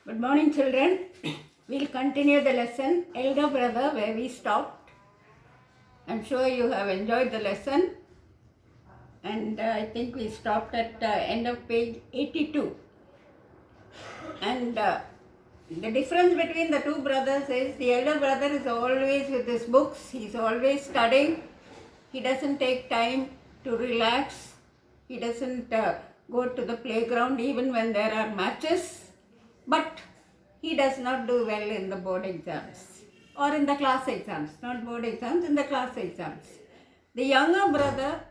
Good morning, children. We'll continue the lesson, Elder Brother, where we stopped. I'm sure you have enjoyed the lesson. And I think we stopped at the end of page 82. And the difference between the two brothers is the elder brother is always with his books. He's always studying. He doesn't take time to relax. He doesn't go to the playground even when there are matches. But he does not do well in the board exams or in the class exams, not board exams, in the class exams. The younger brother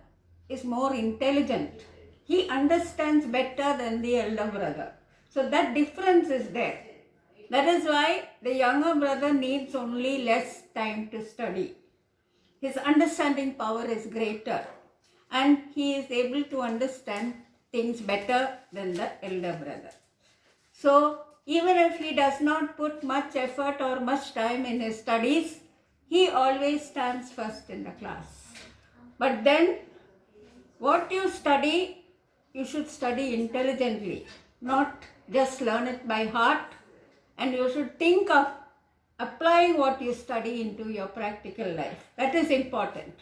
is more intelligent. He understands better than the elder brother. So that difference is there. That is why the younger brother needs only less time to study. His understanding power is greater and he is able to understand things better than the elder brother. So even if he does not put much effort or much time in his studies, he always stands first in the class. But then what you study, you should study intelligently, not just learn it by heart, and you should think of applying what you study into your practical life. That is important.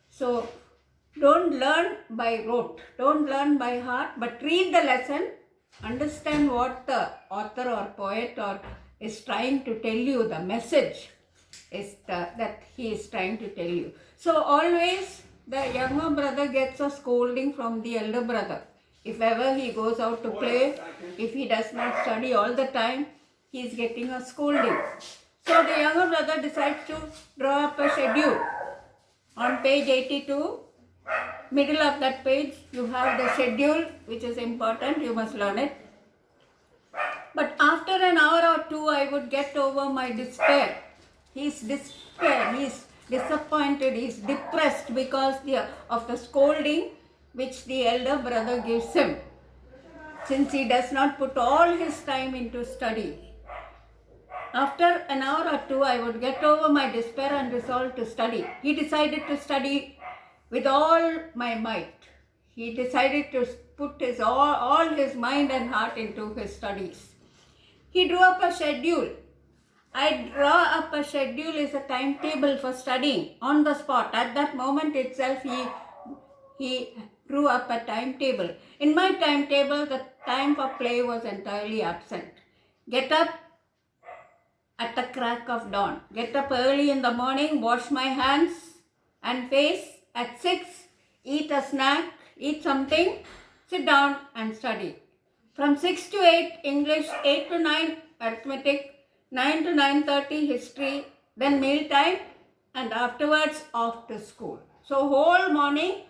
So don't learn by rote, don't learn by heart, but read the lesson, understand what the author or poet or is trying to tell you, the message is that he is trying to tell you. So always the younger brother gets a scolding from the elder brother. If ever he goes out to play, if he does not study all the time, he is getting a scolding. So the younger brother decides to draw up a schedule. On page 82, middle of that page, you have the schedule, which is important, you must learn it. But after an hour or two, I would get over my despair. He's disappointed, he's depressed because of the scolding which the elder brother gives him, since he does not put all his time into study. After an hour or two, I would get over my despair and resolve to study. He decided to study with all my might. He decided to put all his mind and heart into his studies. He drew up a schedule. I draw up a schedule is a timetable for studying on the spot. At that moment itself, he drew up a timetable. In my timetable, the time for play was entirely absent. Get up at the crack of dawn. Get up early in the morning, wash my hands and face at 6, eat a snack, eat something, sit down and study. From 6 to 8, English, 8 to 9, arithmetic, 9 to 9:30, history, then meal time, and afterwards off to school. So whole morning,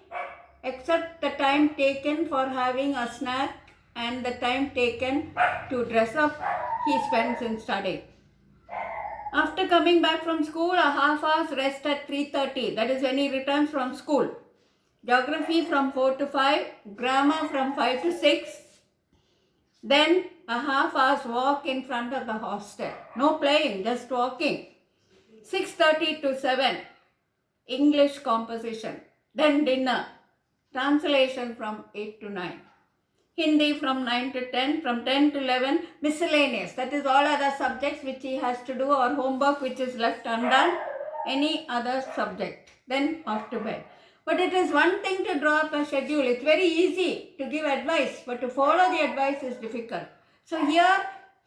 except the time taken for having a snack and the time taken to dress up, he spends in studying. After coming back from school, a half hour's rest at 3:30. That is when he returns from school. Geography from 4 to 5. Grammar from 5 to 6. Then a half hour's walk in front of the hostel. No playing, just walking. 6:30 to 7. English composition. Then dinner. Translation from 8 to 9. Hindi from 9 to 10, from 10 to 11, miscellaneous. That is all other subjects which he has to do, or homework which is left undone, any other subject. Then off to bed. But it is one thing to draw up a schedule. It's very easy to give advice, but to follow the advice is difficult. So here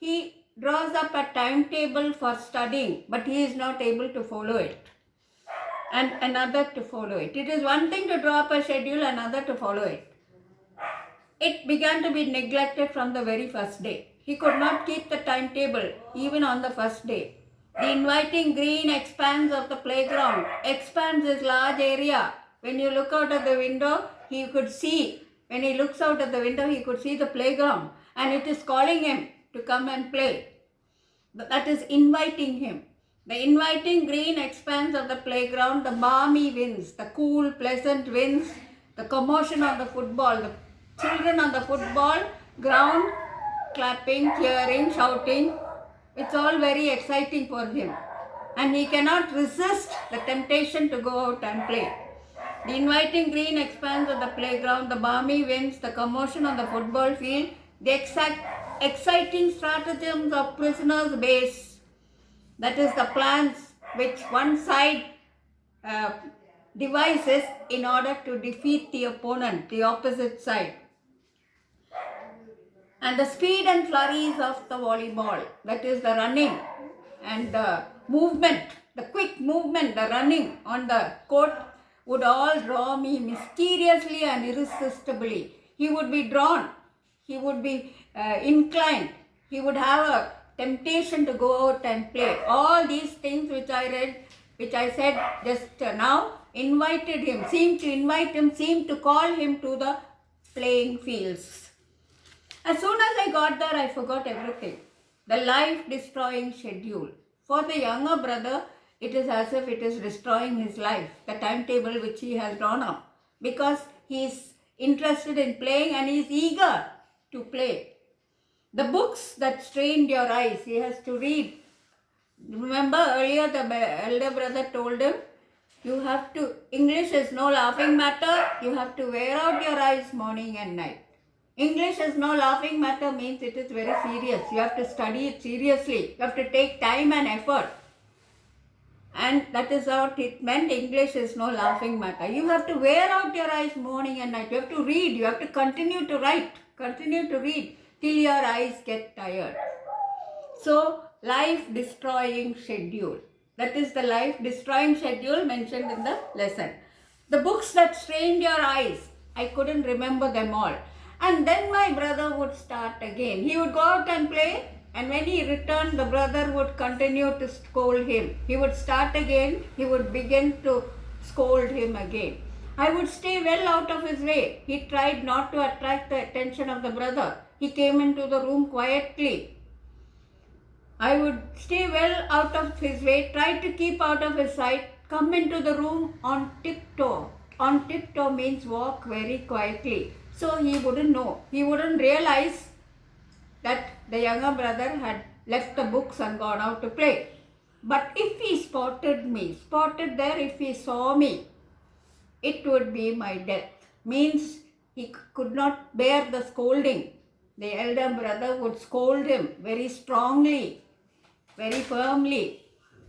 he draws up a timetable for studying, but he is not able to follow it. And another to follow it. It is one thing to draw up a schedule, another to follow it. It began to be neglected from the very first day. He could not keep the timetable even on the first day. The inviting green expanse of the playground expands this large area. When you look out of the window, he could see. When he looks out of the window, he could see the playground, and it is calling him to come and play. That is inviting him. The inviting green expanse of the playground, the balmy winds, the cool, pleasant winds, the commotion of the football, the children on the football ground clapping, cheering, shouting. It's all very exciting for him. And he cannot resist the temptation to go out and play. The inviting green expanse of the playground, the balmy winds, the commotion on the football field, the exact exciting stratagems of prisoners' base. That is the plans which one side uh, devices in order to defeat the opponent, the opposite side. And the speed and flurries of the volleyball, that is the running and the movement, the quick movement, the running on the court would all draw me mysteriously and irresistibly. He would be drawn, he would be inclined, he would have a temptation to go out and play. All these things which I read, which I said just now, invited him, seemed to invite him, seemed to call him to the playing fields. As soon as I got there, I forgot everything. The life-destroying schedule. For the younger brother, it is as if it is destroying his life, the timetable which he has drawn up. Because he is interested in playing and he is eager to play. The books that strained your eyes, he has to read. Remember earlier the elder brother told him, you have to, English is no laughing matter, you have to wear out your eyes morning and night. English is no laughing matter means it is very serious. You have to study it seriously. You have to take time and effort. And that is what it meant. English is no laughing matter. You have to wear out your eyes morning and night. You have to read. You have to continue to write. Continue to read till your eyes get tired. So, life-destroying schedule. That is the life-destroying schedule mentioned in the lesson. The books that strained your eyes, I couldn't remember them all. And then my brother would start again. He would go out and play, and when he returned, the brother would continue to scold him. He would start again, he would begin to scold him again. I would stay well out of his way. He tried not to attract the attention of the brother. He came into the room quietly. I would stay well out of his way, try to keep out of his sight, come into the room on tiptoe. On tiptoe means walk very quietly. So he wouldn't know. He wouldn't realize that the younger brother had left the books and gone out to play. But if he spotted me, spotted there, if he saw me, it would be my death. Means he could not bear the scolding. The elder brother would scold him very strongly, very firmly,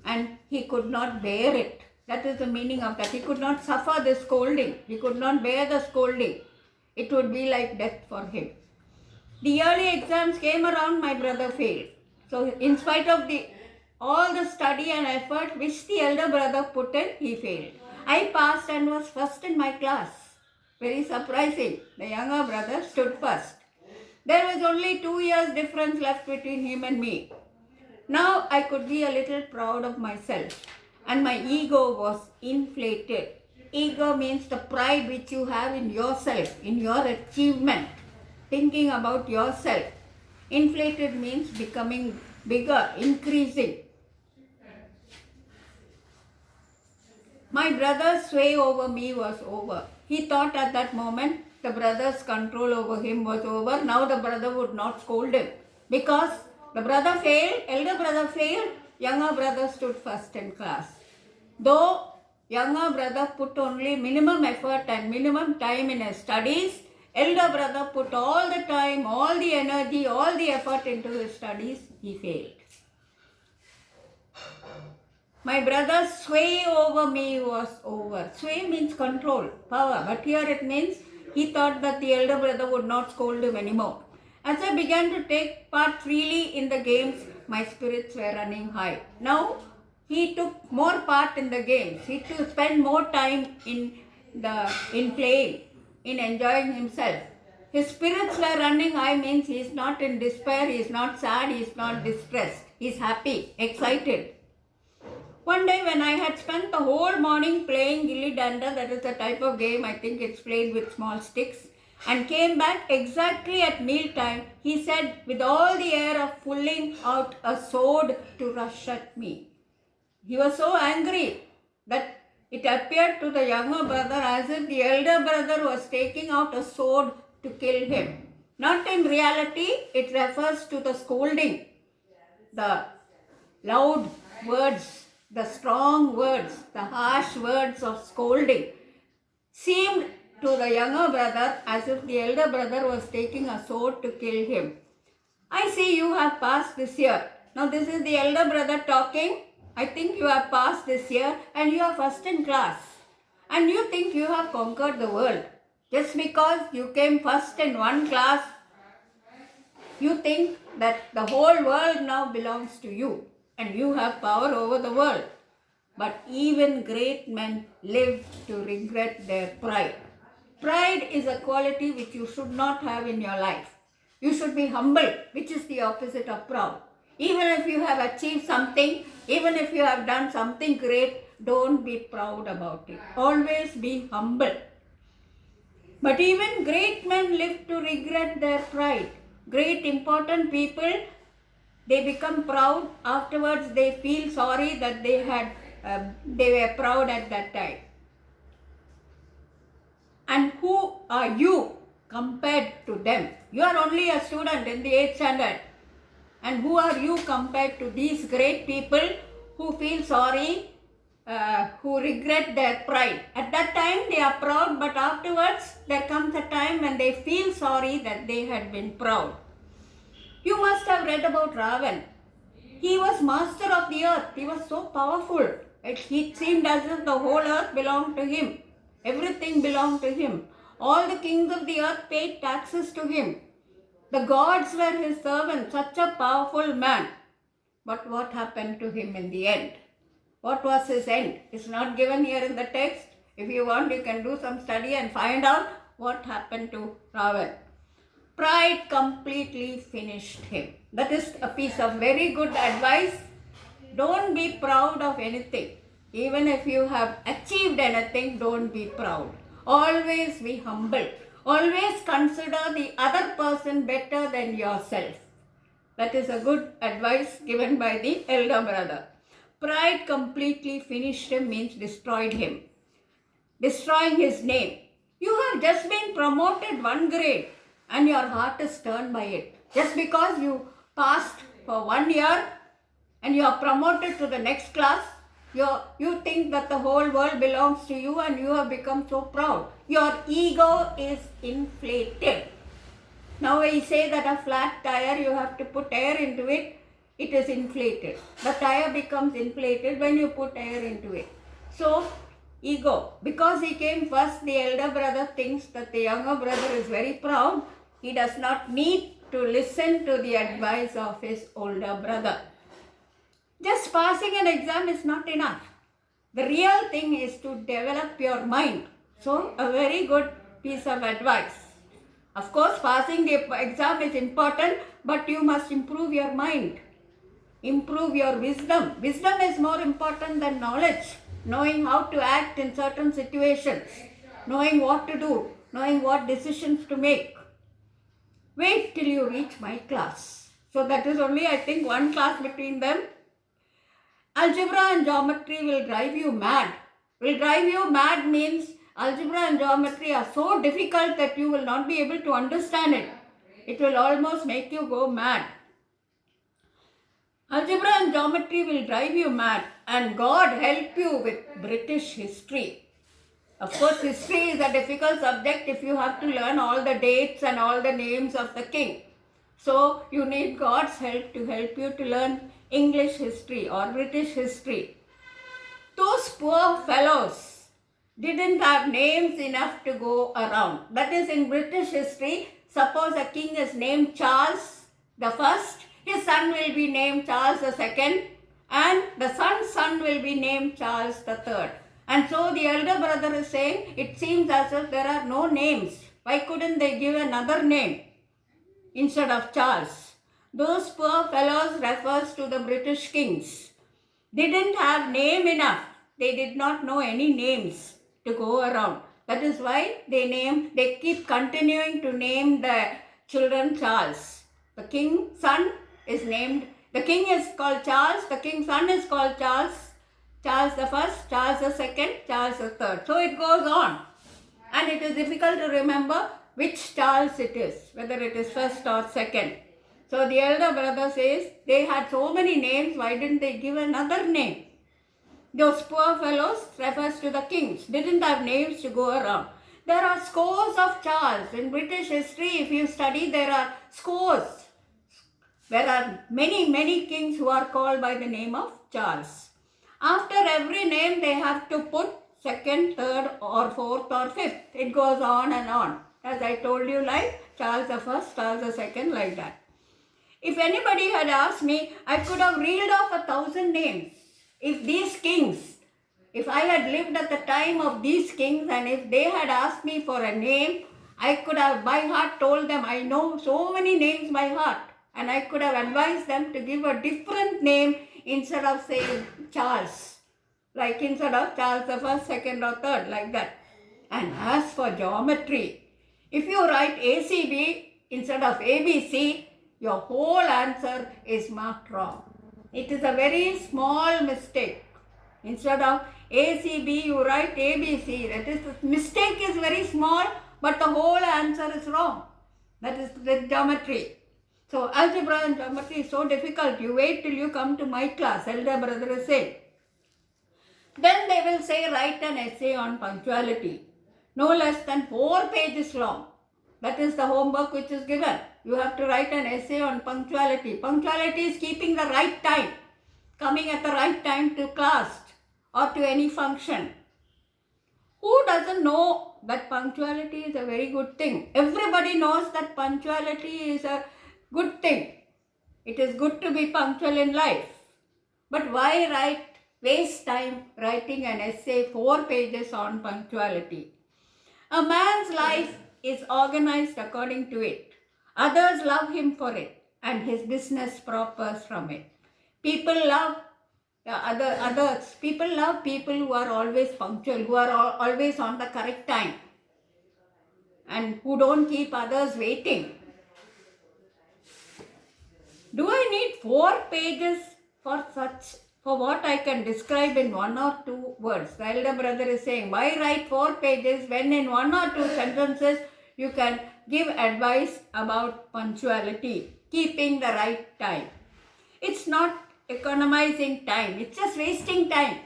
and he could not bear it. That is the meaning of that. He could not suffer the scolding. He could not bear the scolding. It would be like death for him. The yearly exams came around, my brother failed. So in spite of all the study and effort which the elder brother put in, he failed. I passed and was first in my class. Very surprising. The younger brother stood first. There was only 2 years difference left between him and me. Now I could be a little proud of myself, and my ego was inflated. Ego means the pride which you have in yourself, in your achievement, thinking about yourself. Inflated means becoming bigger, increasing. My brother's sway over me was over. He thought at that moment the brother's control over him was over. Now the brother would not scold him. Because the brother failed, elder brother failed, younger brother stood first in class. Though younger brother put only minimum effort and minimum time in his studies, elder brother put all the time, all the energy, all the effort into his studies, he failed. My brother's sway over me was over. Sway means control, power, but here it means he thought that the elder brother would not scold him anymore. As I began to take part freely in the games, my spirits were running high. Now, he took more part in the games. He took spend more time in playing, in enjoying himself. His spirits were running high means he is not in despair, he is not sad, he is not distressed. He is happy, excited. One day when I had spent the whole morning playing gilli danda, that is a type of game, I think it's played with small sticks, and came back exactly at meal time, he said with all the air of pulling out a sword to rush at me. He was so angry that it appeared to the younger brother as if the elder brother was taking out a sword to kill him. Not in reality, it refers to the scolding, the loud words, the strong words, the harsh words of scolding seemed to the younger brother as if the elder brother was taking a sword to kill him. I see you have passed this year. Now this is the elder brother talking. I think you have passed this year and you are first in class. And you think you have conquered the world. Just because you came first in one class, you think that the whole world now belongs to you and you have power over the world. But even great men live to regret their pride. Pride is a quality which you should not have in your life. You should be humble, which is the opposite of proud. Even if you have achieved something, even if you have done something great, don't be proud about it. Always be humble. But even great men live to regret their pride. Great important people, they become proud. Afterwards, they feel sorry that they were proud at that time. And who are you compared to them? You are only a student in the 8th standard. And who are you compared to these great people who feel sorry, who regret their pride? At that time they are proud, but afterwards there comes a time when they feel sorry that they had been proud. You must have read about Ravan. He was master of the earth. He was so powerful. It seemed as if the whole earth belonged to him. Everything belonged to him. All the kings of the earth paid taxes to him. The gods were his servants, such a powerful man. But what happened to him in the end? What was his end? It's not given here in the text. If you want, you can do some study and find out what happened to Ravan. Pride completely finished him. That is a piece of very good advice. Don't be proud of anything. Even if you have achieved anything, don't be proud. Always be humble. Always consider the other person better than yourself. That is a good advice given by the elder brother. Pride completely finished him means destroyed him. Destroying his name. You have just been promoted one grade and your heart is turned by it. Just because you passed for 1 year and you are promoted to the next class, you think that the whole world belongs to you and you have become so proud. Your ego is inflated. Now I say that a flat tire, you have to put air into it, it is inflated. The tire becomes inflated when you put air into it. So, ego. Because he came first, the elder brother thinks that the younger brother is very proud. He does not need to listen to the advice of his older brother. Just passing an exam is not enough. The real thing is to develop your mind. So, a very good piece of advice. Of course, passing the exam is important, but you must improve your mind. Improve your wisdom. Wisdom is more important than knowledge. Knowing how to act in certain situations. Knowing what to do. Knowing what decisions to make. Wait till you reach my class. So that is only, I think, one class between them. Algebra and geometry will drive you mad. Will drive you mad means algebra and geometry are so difficult that you will not be able to understand it. It will almost make you go mad. Algebra and geometry will drive you mad, and God help you with British history. Of course, history is a difficult subject if you have to learn all the dates and all the names of the king. So, you need God's help to help you to learn English history or British history. Those poor fellows didn't have names enough to go around. That is, in British history, suppose a king is named Charles the First, his son will be named Charles the Second, and the son's son will be named Charles the Third. And so the elder brother is saying, it seems as if there are no names. Why couldn't they give another name instead of Charles? Those poor fellows refers to the British kings. They didn't have name enough. They did not know any names to go around. That is why they keep continuing to name the children Charles. The king's son is named, the king is called Charles, the king's son is called Charles. Charles the First, Charles the Second, Charles the Third. So it goes on. And it is difficult to remember which Charles it is, whether it is first or second. So the elder brother says, they had so many names, why didn't they give another name? Those poor fellows refers to the kings, didn't have names to go around. There are scores of Charles. In British history, if you study, there are scores. There are many, many kings who are called by the name of Charles. After every name, they have to put second, third, or fourth, or fifth. It goes on and on. As I told you, like Charles the First, Charles the Second, like that. If anybody had asked me, I could have reeled off 1,000 names. If these kings, if I had lived at the time of these kings and if they had asked me for a name, I could have by heart told them, I know so many names by heart. And I could have advised them to give a different name instead of saying Charles. Like instead of Charles the First, Second, or Third, like that. And as for geometry, if you write ACB instead of ABC, your whole answer is marked wrong. It is a very small mistake. Instead of ACB, you write ABC. That is, the mistake is very small, but the whole answer is wrong. That is the geometry. So algebra and geometry is so difficult. You wait till you come to my class, elder brother is saying. Then they will say write an essay on punctuality. No less than 4 pages long. That is the homework which is given. You have to write an essay on punctuality. Punctuality is keeping the right time. Coming at the right time to class or to any function. Who doesn't know that punctuality is a very good thing? Everybody knows that punctuality is a good thing. It is good to be punctual in life. But why waste time writing an essay 4 pages on punctuality? A man's life is organized according to it. Others love him for it and his business prospers from it. People love People love people who are always punctual, who are always on the correct time and who don't keep others waiting. Do I need 4 pages for what I can describe in 1 or 2 words? The elder brother is saying, why write 4 pages when in 1 or 2 sentences you can give advice about punctuality, keeping the right time. It's not economizing time, it's just wasting time.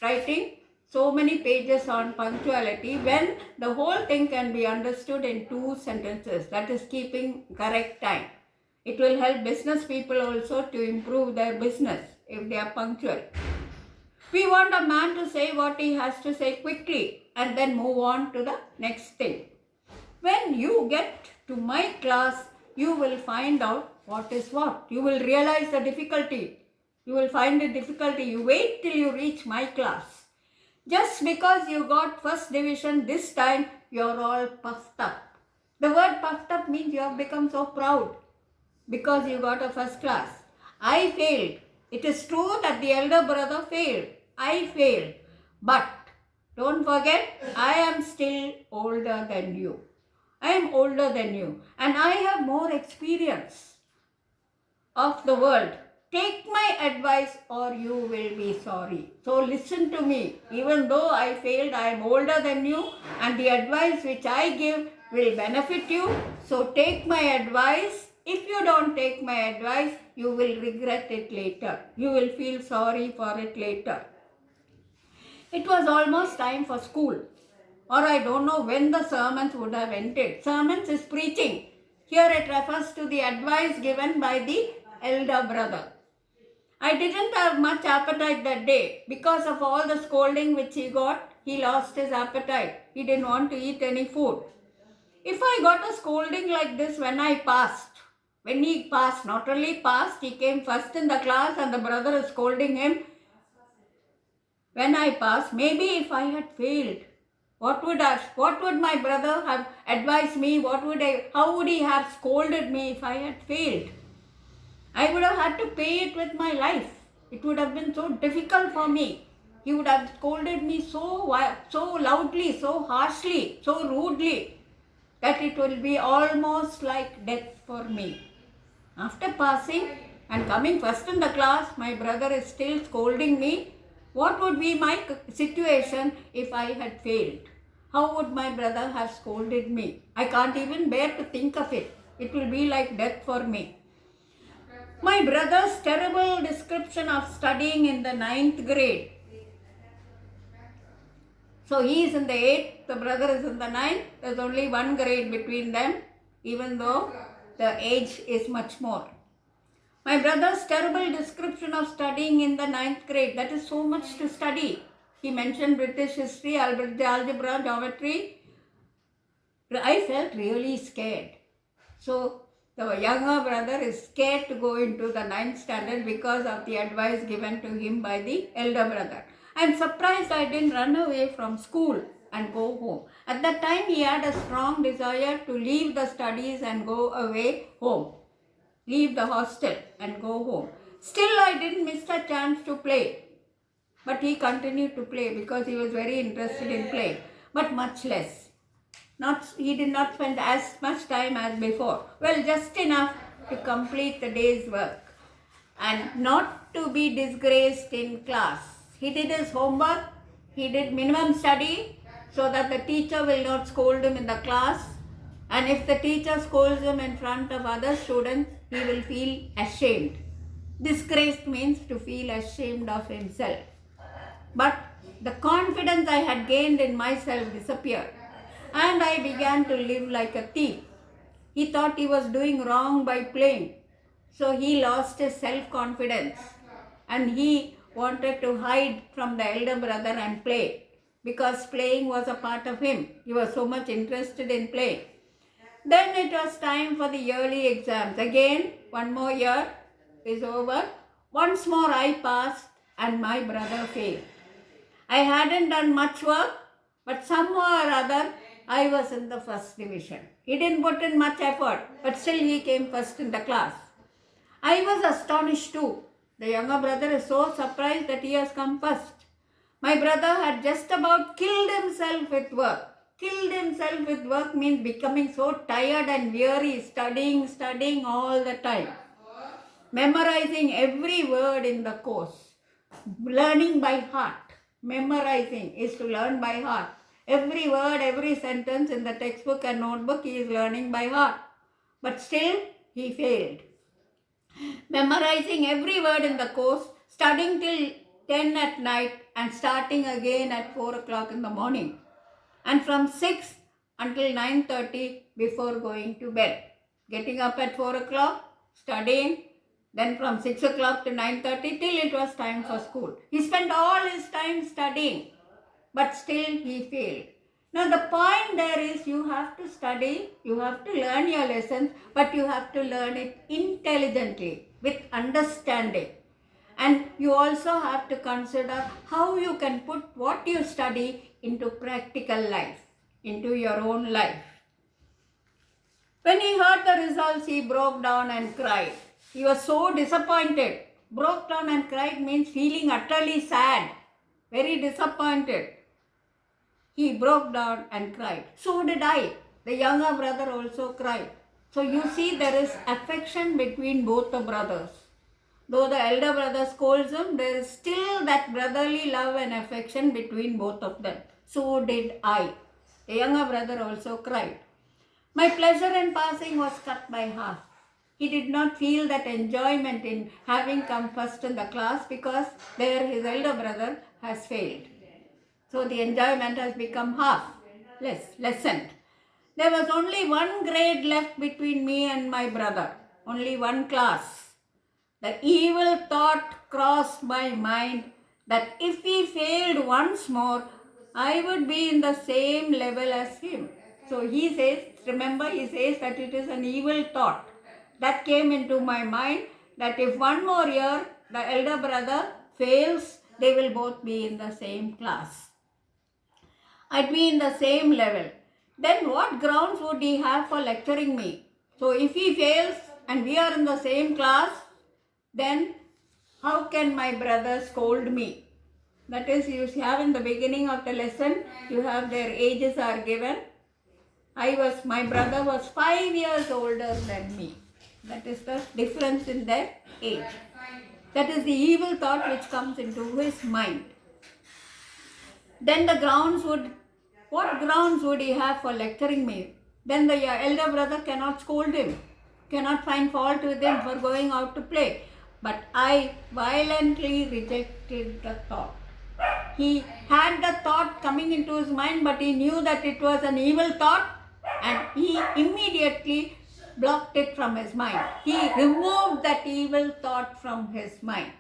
Writing so many pages on punctuality when the whole thing can be understood in 2 sentences, that is keeping correct time. It will help business people also to improve their business if they are punctual. We want a man to say what he has to say quickly and then move on to the next thing. When you get to my class, you will find out what is what. You will realize the difficulty. You will find the difficulty. You wait till you reach my class. Just because you got first division this time, you are all puffed up. The word puffed up means you have become so proud because you got a first class. I failed. It is true that the elder brother failed. I failed. But don't forget, I am still older than you. I am older than you and I have more experience of the world. Take my advice or you will be sorry. So listen to me. Even though I failed, I am older than you and the advice which I give will benefit you. So take my advice. If you don't take my advice, you will regret it later. You will feel sorry for it later. It was almost time for school. Or I don't know when the sermons would have ended. Sermons is preaching. Here it refers to the advice given by the elder brother. I didn't have much appetite that day. Because of all the scolding which he got, he lost his appetite. He didn't want to eat any food. If I got a scolding like this when I passed, when he passed, not only passed, he came first in the class and the brother is scolding him. When I passed, maybe if I had failed, what would my brother have advised me? How would he have scolded me if I had failed? I would have had to pay it with my life. It would have been so difficult for me. He would have scolded me so loudly, so harshly, so rudely that it will be almost like death for me. After passing and coming first in the class, my brother is still scolding me. What would be my situation if I had failed? How would my brother have scolded me? I can't even bear to think of it. It will be like death for me. My brother's terrible description of studying in the 9th grade. So he is in the 8th, the brother is in the 9th. There is only 1 grade between them, even though the age is much more. My brother's terrible description of studying in the 9th grade, that is so much to study. He mentioned British history, algebra, geometry. I felt really scared. So the younger brother is scared to go into the 9th standard because of the advice given to him by the elder brother. I am surprised I didn't run away from school and go home. At that time he had a strong desire to leave the studies and go away home. Leave the hostel and go home. Still I didn't miss the chance to play. But he continued to play because he was very interested in playing, but much less. He did not spend as much time as before. Well, just enough to complete the day's work and not to be disgraced in class. He did his homework, he did minimum study so that the teacher will not scold him in the class. And if the teacher scolds him in front of other students, he will feel ashamed. Disgraced means to feel ashamed of himself. But the confidence I had gained in myself disappeared, and I began to live like a thief. He thought he was doing wrong by playing, so he lost his self-confidence and he wanted to hide from the elder brother and play because playing was a part of him. He was so much interested in playing. Then it was time for the yearly exams. Again, one more year is over. Once more I passed and my brother failed. I hadn't done much work, but somehow or other, I was in the first division. He didn't put in much effort, but still he came first in the class. I was astonished too. The younger brother is so surprised that he has come first. My brother had just about killed himself with work. Killed himself with work means becoming so tired and weary, studying all the time. Memorizing every word in the course. Learning by heart. Memorizing is to learn by heart. Every word, every sentence in the textbook and notebook he is learning by heart. But still he failed. Memorizing every word in the course, studying till 10 at night and starting again at 4 o'clock in the morning. And from 6 until 9:30 before going to bed. Getting up at 4 o'clock, studying, then from 6 o'clock to 9:30 till it was time for school. He spent all his time studying, but still he failed. Now the point there is you have to study, you have to learn your lessons, but you have to learn it intelligently, with understanding. And you also have to consider how you can put what you study into practical life, into your own life. When he heard the results, he broke down and cried. He was so disappointed. Broke down and cried means feeling utterly sad, very disappointed. He broke down and cried. So did I. The younger brother also cried. So you see there is affection between both the brothers. Though the elder brother scolds him, there is still that brotherly love and affection between both of them. So did I. The younger brother also cried. My pleasure in passing was cut by half. He did not feel that enjoyment in having come first in the class because there his elder brother has failed. So the enjoyment has become lessened. There was only one grade left between me and my brother, only one class. The evil thought crossed my mind that if he failed once more, I would be in the same level as him. So he says, remember he says that it is an evil thought. That came into my mind that if one more year the elder brother fails, they will both be in the same class. I'd be in the same level. Then what grounds would he have for lecturing me? So if he fails and we are in the same class, then how can my brother scold me? That is, you have in the beginning of the lesson, you have their ages are given. My brother was 5 years older than me. That is the difference in their age. That is the evil thought which comes into his mind. Then what grounds would he have for lecturing me? Then the elder brother cannot scold him, cannot find fault with him for going out to play. But I violently rejected the thought. He had the thought coming into his mind, but he knew that it was an evil thought, and he immediately blocked it from his mind. He removed that evil thought from his mind.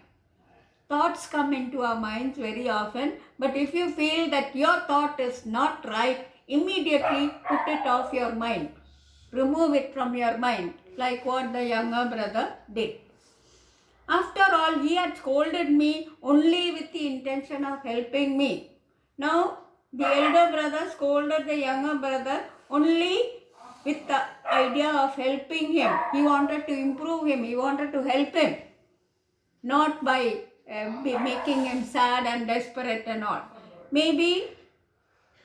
Thoughts come into our minds very often, but if you feel that your thought is not right, immediately put it off your mind. Remove it from your mind, like what the younger brother did. After all, he had scolded me only with the intention of helping me. Now, the elder brother scolded the younger brother only with the idea of helping him. He wanted to improve him, he wanted to help him, not by making him sad and desperate and all. Maybe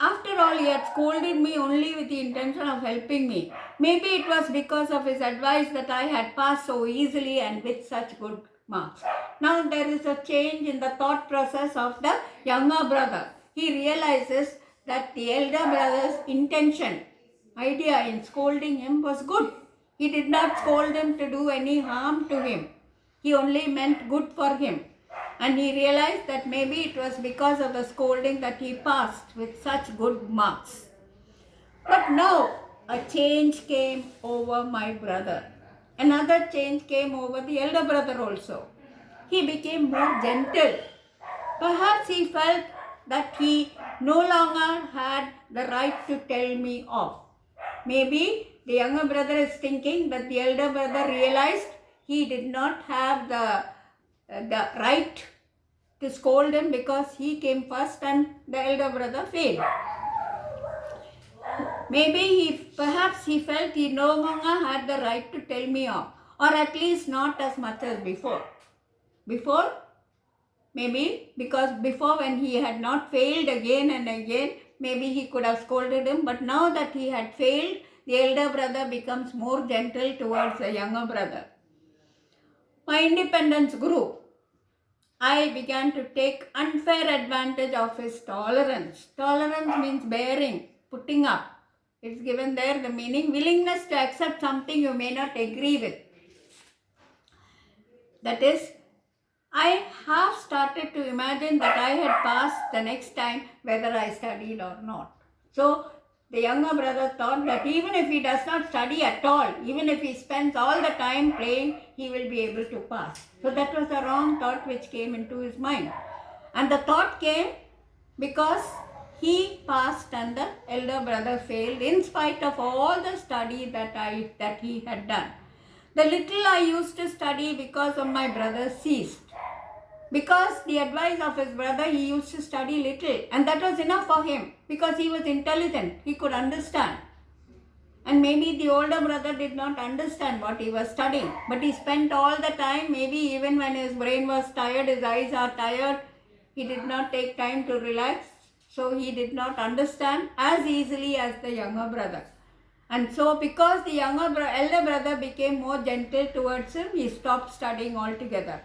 after all, he had scolded me only with the intention of helping me. Maybe it was because of his advice that I had passed so easily and with such good marks. Now there is a change in the thought process of the younger brother. He realizes that the elder brother's intention, idea in scolding him was good. He did not scold him to do any harm to him. He only meant good for him. And he realized that maybe it was because of the scolding that he passed with such good marks. But now a change came over my brother. Another change came over the elder brother also. He became more gentle. Perhaps he felt that he no longer had the right to tell me off. Maybe the younger brother is thinking that the elder brother realized he did not have the right to scold him because he came first and the elder brother failed. Perhaps he felt he no longer had the right to tell me off, or at least not as much as before. Maybe because before when he had not failed again and again, maybe he could have scolded him, but now that he had failed, the elder brother becomes more gentle towards the younger brother. My independence grew. I began to take unfair advantage of his tolerance. Tolerance means bearing, putting up. It's given there the meaning, willingness to accept something you may not agree with. That is, I half started to imagine that I had passed the next time whether I studied or not. So, the younger brother thought that even if he does not study at all, even if he spends all the time playing, he will be able to pass. So that was the wrong thought which came into his mind. And the thought came because he passed and the elder brother failed in spite of all the study that he had done. The little I used to study because of my brother ceased. Because the advice of his brother, he used to study little, and that was enough for him because he was intelligent, he could understand. And maybe the older brother did not understand what he was studying, but he spent all the time, maybe even when his brain was tired, his eyes are tired, he did not take time to relax, so he did not understand as easily as the younger brother. And so because the elder brother became more gentle towards him, he stopped studying altogether.